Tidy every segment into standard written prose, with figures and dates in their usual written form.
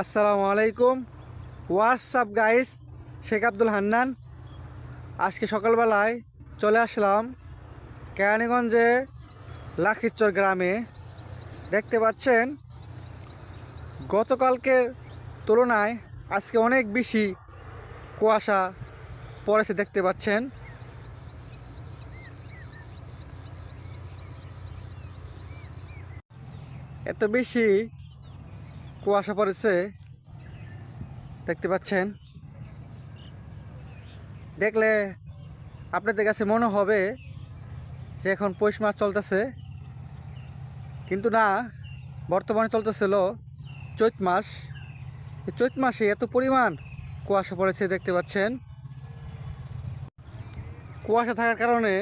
আসসালামু আলাইকুম। WhatsApp guys, Sheikh Abdul Hannan. আজকে সকালবেলায় চলে আসলাম কেরানীগঞ্জে লাখিরচর গ্রামে। দেখতে পাচ্ছেন গতকালকের তুলনায় আজকে অনেক বেশি কুয়াশা পড়েছে। দেখতে পাচ্ছেন এত বেশি কুয়াশা পড়েছে, দেখতে পাচ্ছেন। দেখলে আপনাদের কাছে মনে হবে যে এখন পৌষ মাস চলতেছে, কিন্তু না, বর্তমানে চলতেছিল চৈত মাস। এই চৈত মাসে এত পরিমাণ কুয়াশা পড়েছে, দেখতে পাচ্ছেন। কুয়াশা থাকার কারণে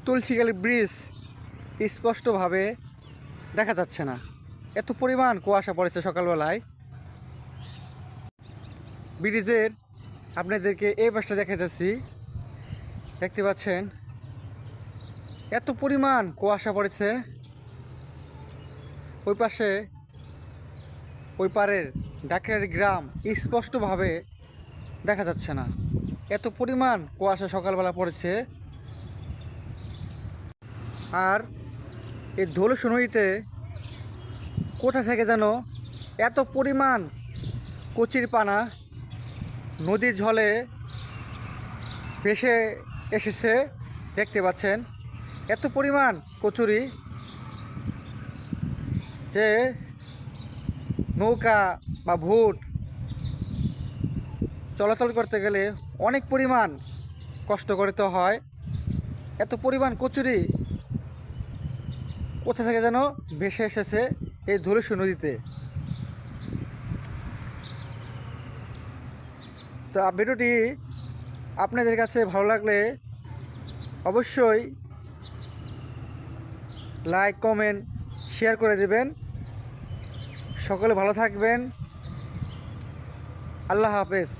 তুলসীখালী ব্রিজ স্পষ্টভাবে দেখা যাচ্ছে না, এত পরিমাণ কুয়াশা পড়েছে সকালবেলায়। ব্রিজের আপনাদেরকে এই পাশটা দেখাতেছি, দেখতে পাচ্ছেন এত পরিমাণ কুয়াশা পড়েছে। ওই পাশে ওই পারের ডাকের গ্রাম স্পষ্টভাবে দেখা যাচ্ছে না, এত পরিমাণ কুয়াশা সকালবেলা পড়েছে। আর এই ধলুস নদীতে কোথা থেকে যেন এত পরিমাণ কচির পানা নদীর জলে ভেসে এসেছে, দেখতে পাচ্ছেন। এত পরিমাণ কচুরি যে নৌকা বা ভোট চলাচল করতে গেলে অনেক পরিমাণ কষ্ট করতে হয়। এত পরিমাণ কচুরি কোথা থেকে যেন ভেসে এসেছে এই ধলেশ্বর নদীতে। তো ভিডিওটি আপনাদের কাছে ভালো লাগলে অবশ্যই লাইক, কমেন্ট, শেয়ার করে দেবেন। সকলে ভালো থাকবেন। আল্লাহ হাফেজ।